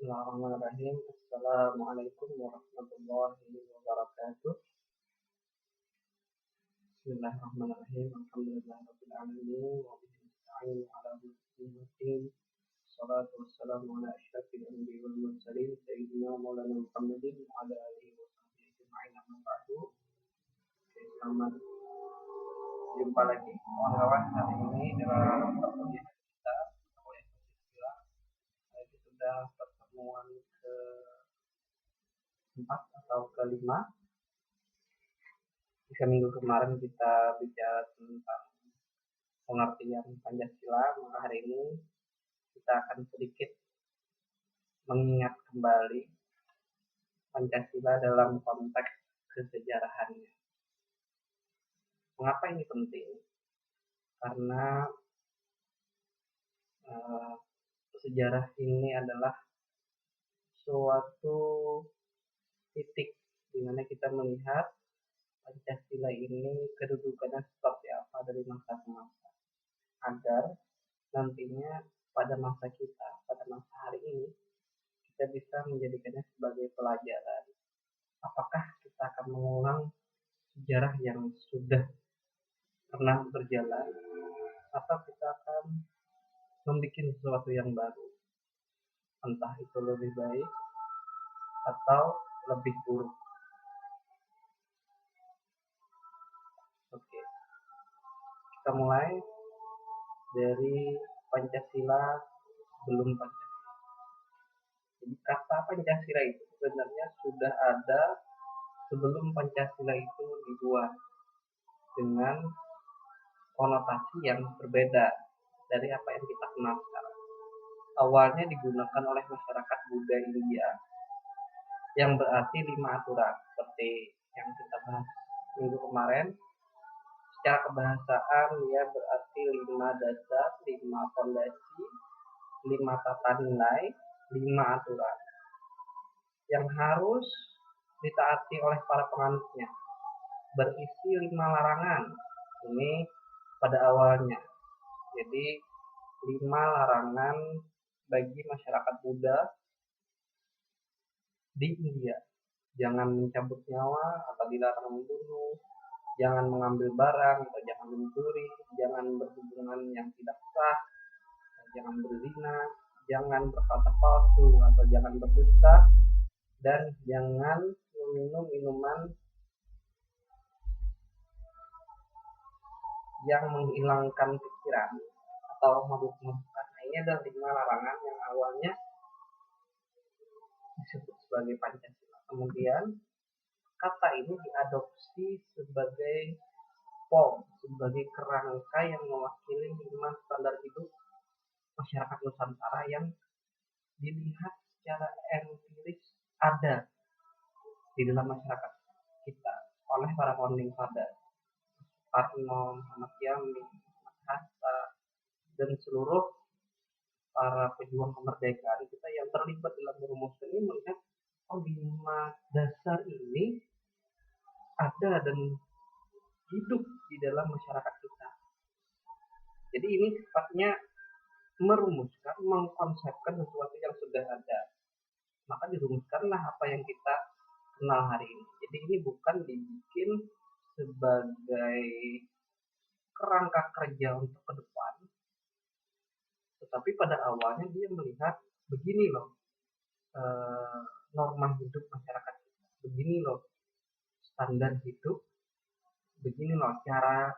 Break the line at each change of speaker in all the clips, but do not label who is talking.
Bismillahirrahmanirrahim. Assalamualaikum warahmatullahi wabarakatuh. Bismillahirrahmanirrahim. Alhamdulillahirabbil alamin wa bihi nasta'in ala umuri din. Wassalatu wassalamu ala asyrafil anbiya'i wal mursalin sayyidina Maulana Muhammadin wa ala alihi wa sahbihi ajma'in amma ba'du. Selamat jumpa lagi kawan-kawan. Hari ini dalam perkuliahan kita kuliah Pancasila. Kita sudah pertemuan ke-4 atau ke-5. Jika minggu kemarin kita bicara tentang pengertian Pancasila, maka hari ini kita akan sedikit mengingat kembali Pancasila dalam konteks kesejarahannya. Mengapa ini penting? Karena sejarah ini adalah suatu titik di mana kita melihat Pancasila ini kedudukannya seperti apa dari masa ke masa, agar nantinya pada masa kita, pada masa hari ini, kita bisa menjadikannya sebagai pelajaran. Apakah kita akan mengulang sejarah yang sudah pernah berjalan, atau kita akan membuat sesuatu yang baru, entah itu lebih baik atau lebih buruk. Oke, kita mulai dari Pancasila sebelum Pancasila. Jadi kata Pancasila itu sebenarnya sudah ada sebelum Pancasila itu dibuat dengan konotasi yang berbeda dari apa yang kita kenal sekarang. Awalnya digunakan oleh masyarakat Buddha India yang berarti 5 aturan seperti yang kita bahas minggu kemarin. Secara kebahasaan dia berarti 5 dasar, 5 fondasi, 5 tata nilai, 5 aturan yang harus ditaati oleh para penganutnya. Berisi 5 larangan. Ini pada awalnya. Jadi 5 larangan bagi masyarakat Buddha di India. Jangan mencabut nyawa atau dilarang membunuh, jangan mengambil barang atau jangan mencuri, jangan berhubungan yang tidak sah, jangan berzina, jangan berkata palsu atau jangan berdusta, dan jangan meminum minuman yang menghilangkan pikiran atau mabuk-mabukan. Nah, ini adalah 5 larangan yang awalnya disebut sebagai Pancasila. Kemudian kata ini diadopsi sebagai POM, sebagai kerangka yang mewakili 5 standar hidup masyarakat Nusantara yang dilihat secara empiris ada di dalam masyarakat kita oleh para founding father, Soekarno, Muhammad Yamin, Hatta, dan seluruh para pejuang kemerdekaan kita yang terlibat dalam merumuskan ini melihat 5 dasar ini ada dan hidup di dalam masyarakat kita. Jadi ini sifatnya merumuskan, mengkonsepkan sesuatu yang sudah ada. Maka dirumuskanlah apa yang kita kenal hari ini. Jadi ini bukan dibikin sebagai kerangka kerja untuk ke depan, tetapi pada awalnya dia melihat begini loh norma hidup masyarakat kita, begini loh standar hidup, begini loh cara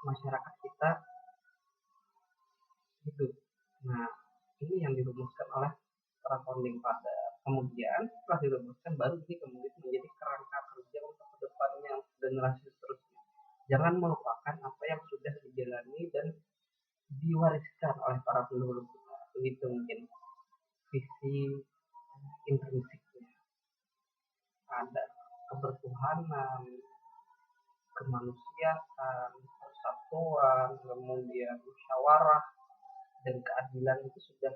masyarakat kita hidup. Nah, ini yang dirumuskan oleh para founding father. Kemudian setelah dirumuskan baru ini kemudian menjadi kerangka kerja untuk kedepannya generasi seterusnya. Jangan melupakan apa yang sudah dijalani dan diwariskan oleh para pendahulu kita. Begitu mungkin visi intrinsiknya. Ada kebertuhanan, kemanusiaan, persatuan, kemudian musyawarah dan keadilan itu sudah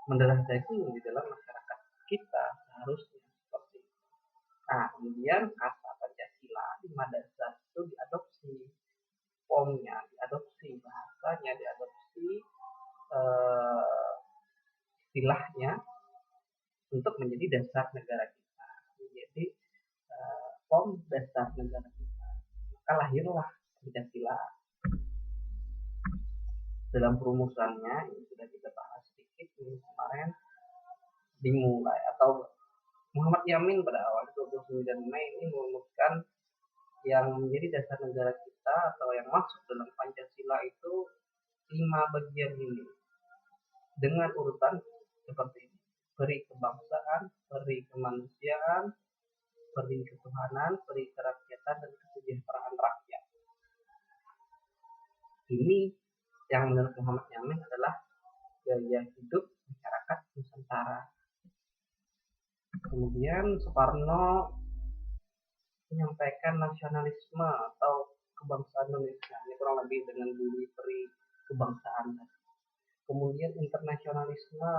mendarah daging di dalam masyarakat kita seharusnya seperti itu. Nah, kemudian kata Pancasila 5 dasar itu diadopsi, formnya diadopsi, bahasanya diadopsi, istilahnya untuk menjadi dasar negara kita. Jadi POM dasar negara kita. Maka lahirlah Pancasila. Dalam perumusannya ini sudah kita bahas sedikit kemarin, dimulai atau Muhammad Yamin pada awal 29 Mei ini merumuskan yang menjadi dasar negara kita atau yang masuk dalam Pancasila itu 5 bagian ini dengan urutan seperti ini: peri kebangsaan, peri kemanusiaan, peri ketuhanan, peri kerakyatan, dan kesejahteraan rakyat. Ini yang menurut Muhammad Yamin adalah gaya hidup masyarakat Nusantara. Kemudian Soekarno menyampaikan nasionalisme atau kebangsaan Indonesia. Ini kurang lebih dengan bunyi peri kebangsaan. Kemudian internasionalisme,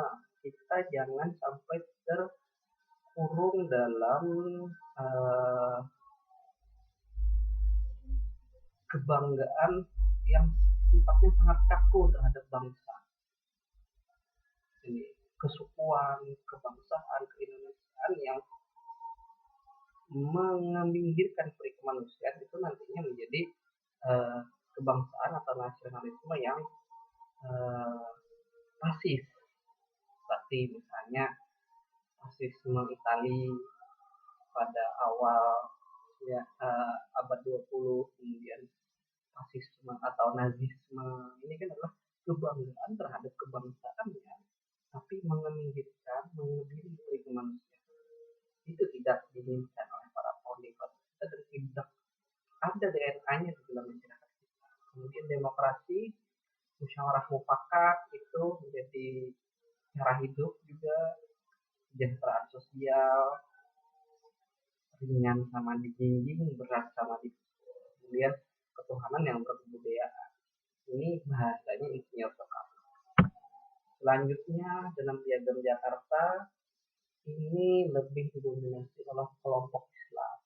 kita jangan sampai terkurung dalam kebanggaan yang sifatnya sangat kaku terhadap bangsa. Ini kesukuan, kebangsaan, keindonesiaan yang mengaminggirkan peri kemanusiaan itu nantinya menjadi kebangsaan atau nasionalisme yang fasis, seperti misalnya fasisme Itali pada awal abad 20, kemudian fasisme atau nazisme. Ini kan adalah kebanggaan terhadap kebangsaannya, tapi mengaminggirkan, mengebiri peri kemanusiaan. Itu tidak diinginkan oleh para founding fathers kita dan tidak ada DNA-nya di dalam masyarakat kita. Kemudian demokrasi, musyawarah mufakat itu menjadi cara hidup juga, kesejahteraan sosial, ringan sama dijinjing, berat sama dipikul. Kemudian ketuhanan yang berkebudayaan. Ini bahasanya Insinyur Soekarno. Selanjutnya dalam Piagam Jakarta ini lebih didominasi oleh kelompok Islam.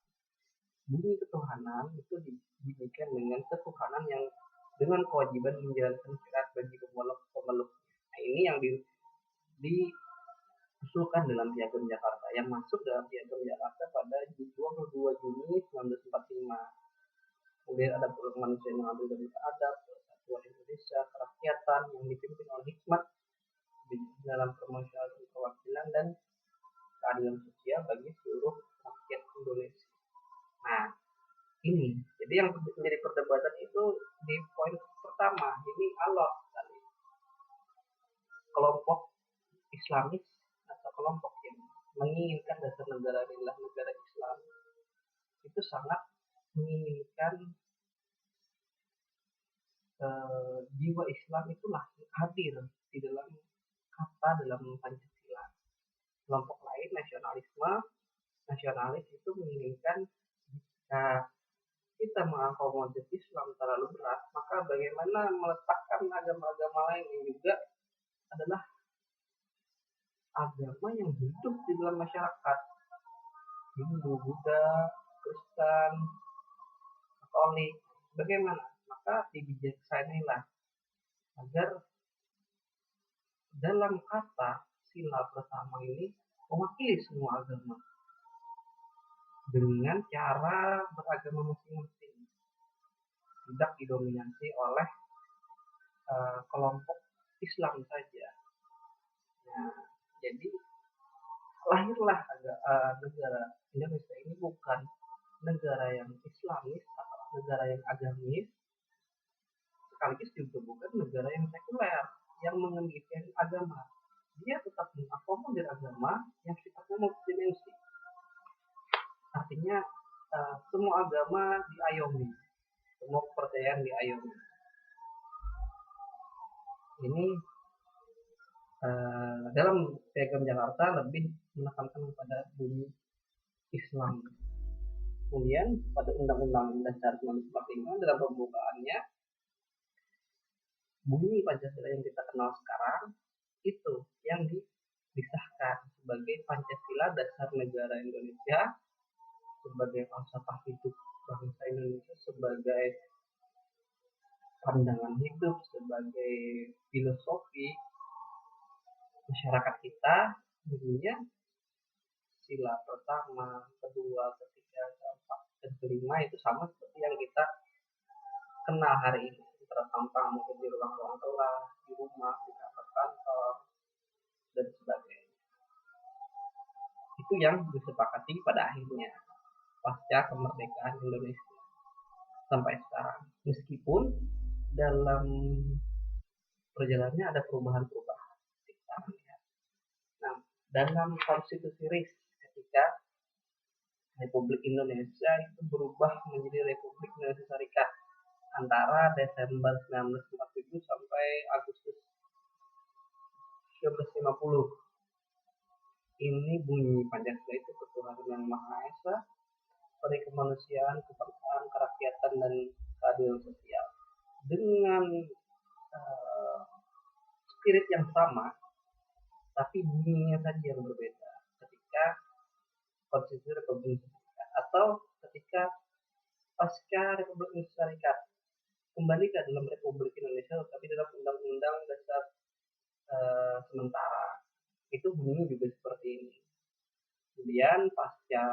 Bunyi ketuhanan itu dibikin dengan ketuhanan yang dengan kewajiban menjalankan syariat bagi pemeluk. Nah, ini yang diusulkan dalam Piagam Jakarta, yang masuk dalam Piagam Jakarta pada 22 Juni 1945. Kemudian ada manusia yang mengambil dari adab, persatuan Indonesia, kerakyatan yang dipimpin oleh hikmat dalam permusyawaratan perwakilan dan keadilan sosial bagi seluruh rakyat Indonesia. Nah, ini jadi yang menjadi perdebatan itu di poin pertama, ini alot sekali. Kelompok Islamis atau kelompok yang menginginkan dasar negara adalah negara Islam itu sangat menginginkan jiwa Islam itulah hadir di dalam kata dalam Pancasila. Kelompok lain nasionalis itu menginginkan jika kita mengakomodir Islam terlalu berat, maka bagaimana meletakkan agama-agama lain yang juga adalah agama yang hidup di dalam masyarakat, Hindu, Buddha, Kristen, Katolik, bagaimana? Maka dibijaksanailah agar dalam kata sila pertama ini mewakili semua agama dengan cara beragama masing-masing, tidak didominasi oleh kelompok Islam saja. Nah, jadi lahirlah negara Indonesia ini bukan negara yang Islamis atau negara yang agamis, sekaligus juga bukan negara yang sekuler yang mengemukakan agama. Dia tetap mengakomodir agama yang sifatnya multidimensi. Artinya semua agama diayomi, semua kepercayaan diayomi. Ini dalam Piagam Jakarta lebih menekankan kepada bunyi Islam. Kemudian pada Undang-Undang Dasar 1945 dalam pembukaannya, bunyi Pancasila yang kita kenal sekarang itu yang disahkan sebagai Pancasila Dasar Negara Indonesia, sebagai falsafah hidup bangsa Indonesia, sebagai pandangan hidup, sebagai filosofi masyarakat kita. Bunyinya sila pertama, kedua, ketiga, keempat, dan kelima itu sama seperti yang kita kenal hari ini. Tertampang mungkin di ruang-ruang kelas, di rumah, di kantor, dan sebagainya. Itu yang disepakati pada akhirnya pasca kemerdekaan Indonesia sampai sekarang. Meskipun dalam perjalanannya ada perubahan-perubahan. Nah, dalam konstitusi RIS ketika Republik Indonesia itu berubah menjadi Republik Indonesia Serikat antara Desember 1947 sampai Agustus 1950. Ini bunyi Pancasila itu ketuhanan yang Maha Esa, peri kemanusiaan, kebangsaan, kerakyatan, dan keadilan sosial. Dengan spirit yang sama, tapi bunyinya saja yang berbeda ketika konstitusi Republik Indonesia atau ketika pasca Republik Indonesia Serikat kembali ke dalam Republik Indonesia tapi dalam Undang-Undang Dasar sementara itu bunyinya juga seperti ini. Kemudian pasca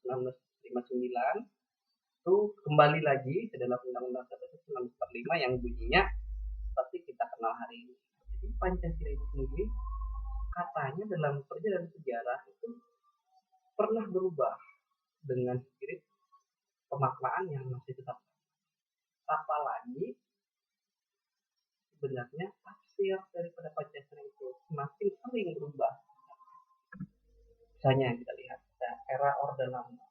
1959 itu kembali lagi ke dalam Undang-Undang 1945 yang bunyinya seperti kita kenal hari ini. Jadi Pancasila itu sendiri katanya dalam perjalanan sejarah itu pernah berubah dengan spirit pemaknaan yang masih tetap. Apalagi sebenarnya tafsir daripada Pancasila itu semakin sering berubah. Misalnya kita lihat era Orde Lama.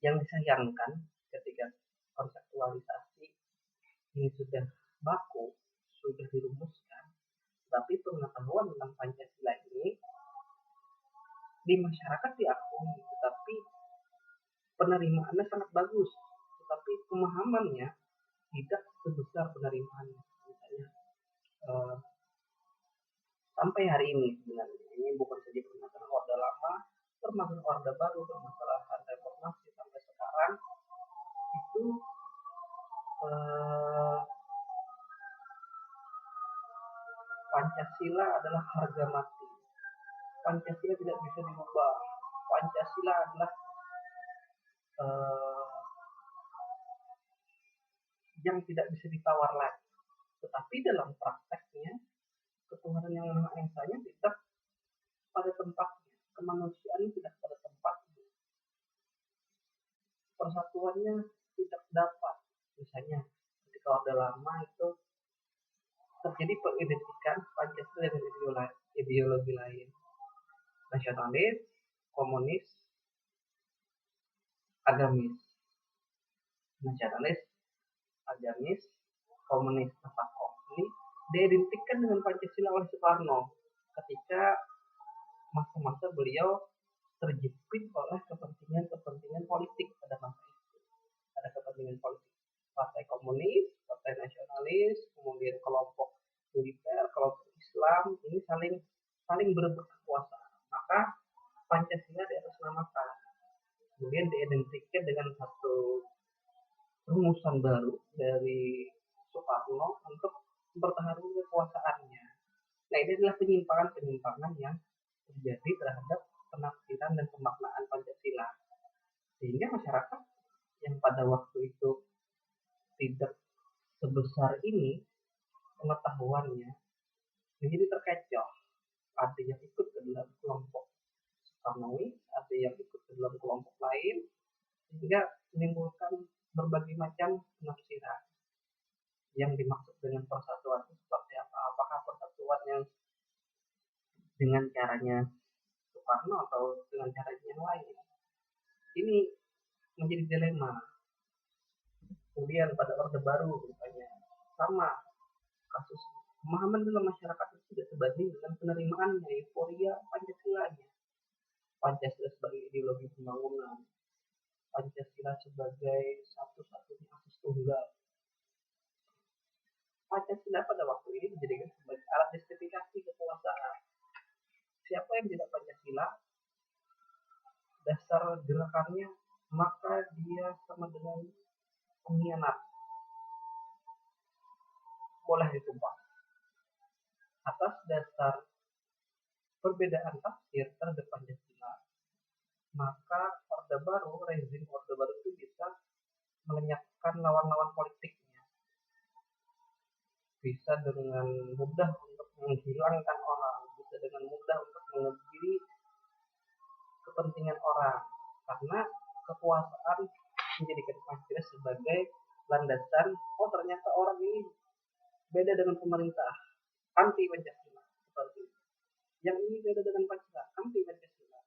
Yang disayangkan ketika konseptualisasi ini sudah baku, sudah dirumuskan, tapi pengetahuan tentang Pancasila ini di masyarakat diakui, tetapi penerimaannya sangat bagus, tetapi pemahamannya tidak sebesar penerimaannya. Misalnya sampai hari ini sebenarnya ini bukan saja permasalahan Orde Lama, permasalahan Orde Baru, permasalahan reformasi sampai sekarang itu Pancasila adalah harga mati. Pancasila tidak bisa diubah. Pancasila adalah yang tidak bisa ditawar lagi. Tetapi dalam prakteknya ketuhanan yang Maha Esanya tidak pada tempatnya, kemanusiaan tidak pada tempatnya, persatuannya tidak dapat. Misalnya ketika Orde Lama itu terjadi pengidentikan Pancasila dengan ideologi lain, nasionalis, komunis, agamis, nasionalis, agamis, komunis, Tasakoh. Ini diidentikan dengan Pancasila oleh Soekarno ketika masa-masa beliau terjepit oleh kepentingan politik pada masa itu. Ada kepentingan politik partai komunis, partai nasionalis, kemudian kelompok militer, kelompok Islam, ini saling berebut kekuasaan. Maka Pancasila diatasnamakan, kemudian diidentikan dengan satu rumusan baru dari Soekarno untuk mempertahankan kekuasaannya. Nah, ini adalah penyimpangan yang terjadi terhadap penafsiran dan pemaknaan Pancasila, sehingga masyarakat yang pada waktu itu tidak sebesar ini pengetahuannya menjadi terkecoh. Ada yang ikut ke dalam kelompok Soekarnois, ada yang ikut ke dalam kelompok lain, sehingga menimbulkan berbagai macam penafsiran. Yang dimaksud dengan persatuan itu seperti apa? Apakah persatuan yang dengan caranya Soekarno atau dengan caranya yang lain? Ini menjadi dilema. Kemudian pada Orde Baru misalnya sama kasus pemahaman dalam masyarakat itu tidak sebanding dengan penerimaannya, euforia Pancasilanya. Pancasila sebagai ideologi pembangunan, Pancasila sebagai satu-satunya asas tunggal. Pancasila pada waktu ini dijadikan sebagai alat justifikasi kekuasaan. Siapa yang tidak Pancasila, dasar gerakannya, maka dia sama dengan pengkhianat, boleh ditumpah. Atas dasar perbedaan tafsir terhadap Pancasila, maka rezim Orde Baru itu bisa melenyapkan lawan-lawan politiknya, bisa dengan mudah untuk menghilangkan orang, bisa dengan mudah untuk mengebiri kepentingan orang, karena kekuasaan menjadikan Pancasila sebagai landasan. Oh, ternyata orang ini beda dengan pemerintah, anti Pancasila, seperti itu. Yang ini beda dengan Pancasila, anti Pancasila,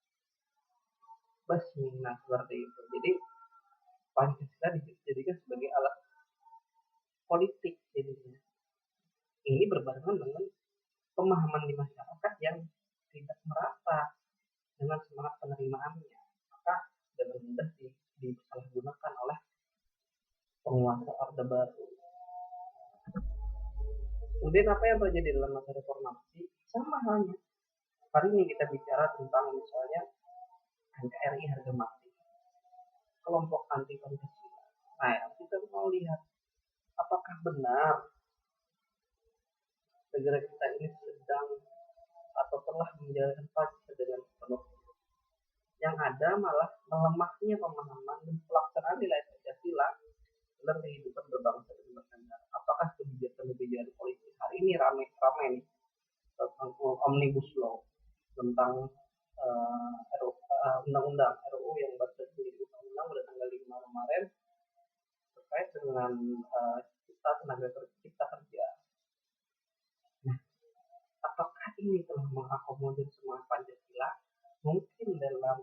basmi. Nah, seperti itu. Jadi Pancasila dijadikan sebagai alat politik jadinya. Ini berbarengan dengan pemahaman di masyarakat yang tidak merata dengan semangat penerimaannya, maka dengan mudah disalahgunakan oleh penguasa Orde Baru. Kemudian apa yang terjadi dalam masa reformasi? Sama halnya. Hari ini kita bicara tentang misalnya NKRI harga mati, kelompok anti Pancasila. Nah, kita mau lihat apakah benar negara kita ini sedang atau telah menjalankan Pancasila dengan penuh. Yang ada malah melemahnya pemahaman dan pelaksanaan nilai Pancasila dalam kehidupan berbangsa dan bernegara. Apakah kebijakan politik hari ini ramai nih tentang omnibus law, tentang undang-undang RUU yang baru menjadi undang-undang pada tanggal 5 kemarin terkait dengan cipta kerja. Nah, apakah ini telah mengakomodir semua Pancasila? Mungkin dalam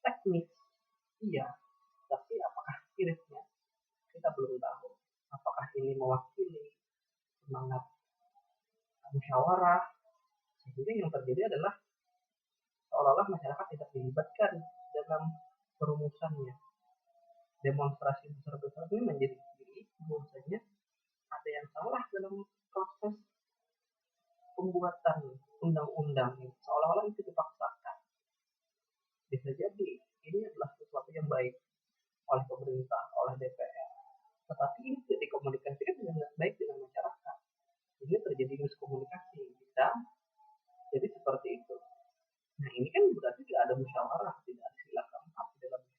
teknis iya, tapi apakah spiritnya kita belum tahu. Apakah ini mewakili semangat musyawarah, sehingga yang terjadi adalah seolah-olah masyarakat tidak dilibatkan dalam perumusannya. Demonstrasi besar-besar ini menjadi ciri bahwasanya ada yang salah dalam proses pembuatan undang-undang, seolah-olah itu dipaksakan. Bisa jadi ini adalah sesuatu yang baik oleh pemerintah, oleh DPR, tetapi ini tidak dikomunikasikan dengan baik dengan masyarakat. Ini terjadi miskomunikasi, bisa jadi seperti itu. Nah, ini kan berarti tidak ada musyawarah, tidak ada sila keempat di dalamnya,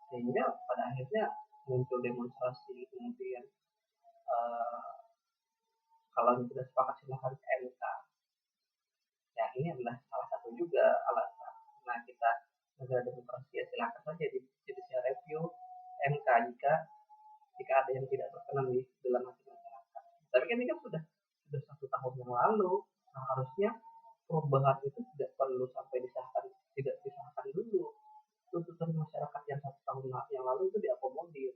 sehingga pada akhirnya muncul demonstrasi, kemudian kalau tidak sepakat silahkan ke MK. Ya, ini adalah salah satu juga alasan. Nah, kita negara demokrasi ya silakan saja judicial review MK jika ada yang tidak berkenan di dalam hati masyarakat. Tapi kan ini kan sudah 1 tahun yang lalu. Nah, harusnya perubahan itu tidak perlu sampai tidak disahkan dulu. Tuntutan masyarakat yang 1 tahun yang lalu itu diakomodir,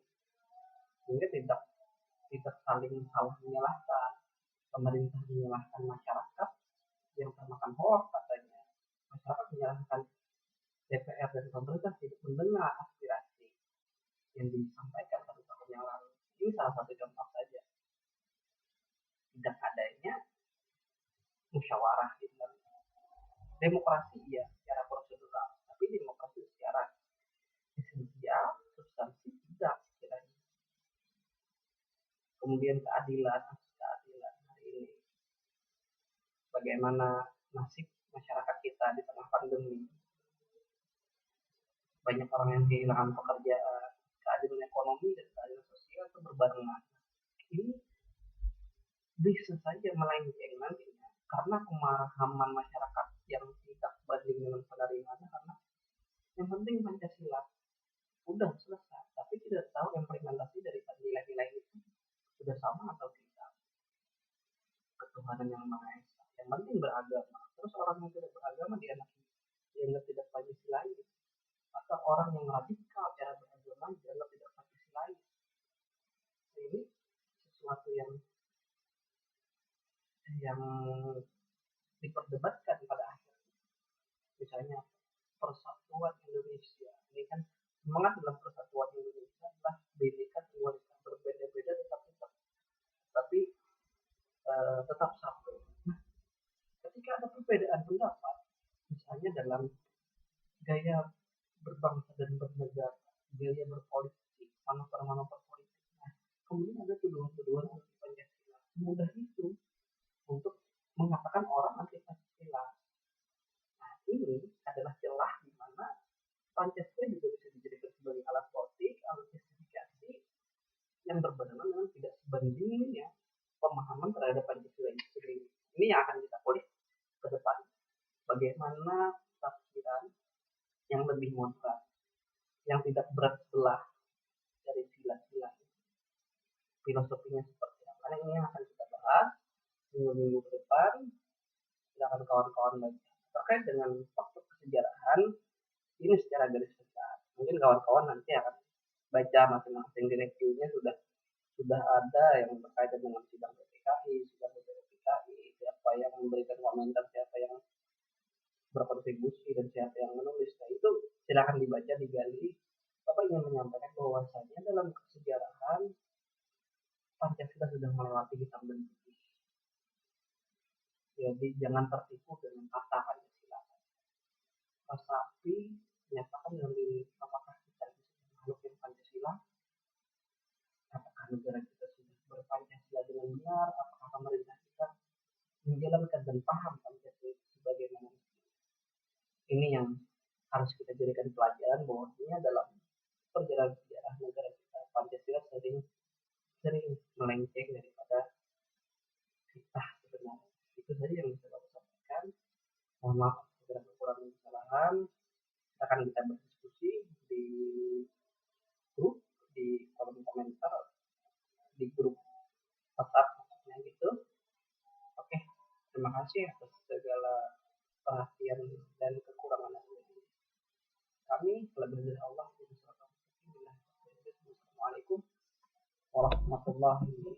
sehingga tidak saling salah menyalahkan. Pemerintah menyalahkan masyarakat yang termakan hoax katanya. Masyarakat menyalahkan DPR dan pemerintah tidak mendengar aspirasi yang disampaikan 1 tahun yang lalu. Ini salah satu contoh saja. Tidak adanya musyawarah di dalam demokrasi ya secara prosedural, tapi demokrasi secara esensial, substansi tidak sekiranya. Kemudian keadilan hari ini, bagaimana nasib masyarakat kita di tengah pandemi, banyak orang yang kehilangan pekerjaan, keadilan ekonomi dan keadilan sosial itu berbarengan. Ini bisa saja melenceng nantinya karena pemahaman masyarakat yang tidak banding dengan penerimaannya, karena yang penting Pancasila udah selesai, tapi tidak tahu implementasi dari nilai-nilai itu sudah sama atau tidak. Ketuhanan yang Maha Esa, yang penting beragama. Terus orang yang tidak beragama dianggap tidak Pancasilais, atau orang yang radikal cara beragama dianggap tidak Pancasilais. Ini sesuatu yang diperdebatkan pada akhirnya. Misalnya persatuan Indonesia, ini kan semangat dalam persatuan Indonesia adalah bineka tunggal ika, berbeda-beda tapi tetap satu. Nah, ketika ada perbedaan pendapat, misalnya dalam gaya berbangsa dan bernegara, gaya berpolitik, manuver politik, nah, kemudian ada tuduhan-tuduhan anti Pancasila. Semudah itu untuk mengatakan orang anti Pancasila. ini adalah celah di mana Pancasila juga bisa dijadikan sebagai alat politik, alat justifikasi yang berbarengan dengan tidak sebandingnya pemahaman terhadap Pancasila itu sendiri. Ini yang akan kita kulik ke depan. Bagaimana tafsiran yang lebih moderat, yang tidak berat sebelah dari sila-sila filosofinya seperti apa. Karena ini yang akan kita bahas minggu-minggu ke depan. Silakan kawan-kawan baca terkait dengan faktor kesejarahan ini secara garis besar. Mungkin kawan-kawan nanti akan baca masing-masing di reviewnya sudah ada yang berkaitan dengan sidang PPKI, sidang PPKI, siapa yang memberikan komentar, siapa yang berkontribusi dan siapa yang menulis. Nah itu silakan dibaca, digali. Bapak ingin menyampaikan bahwasanya dalam kesejarahan Pancasila sudah melewati hitam dan putih. Jadi jangan tertipu dengan kata Pancasila. Tetapi menyatakan dengan diri apakah kita bisa makhluk yang Pancasila, apakah negara kita sudah berpancasila dengan benar, apakah pemerintah kita menjalankan dan paham Pancasila sebagaimana ini yang harus kita jadikan pelajaran bahwasanya dalam perjalanan sejarah negara kita Pancasila sering melenceng daripada kita sebenarnya. Itu saja yang bisa saya sampaikan. Mohon maaf segala kekurangan kesalahan. Akan kita berdiskusi di grup, di kolom komentar, di grup WhatsApp maksudnya gitu. Oke, terima kasih atas segala perhatian dan kekurangan kami. Lebih dari Allah. Assalamualaikum warahmatullahi wabarakatuh.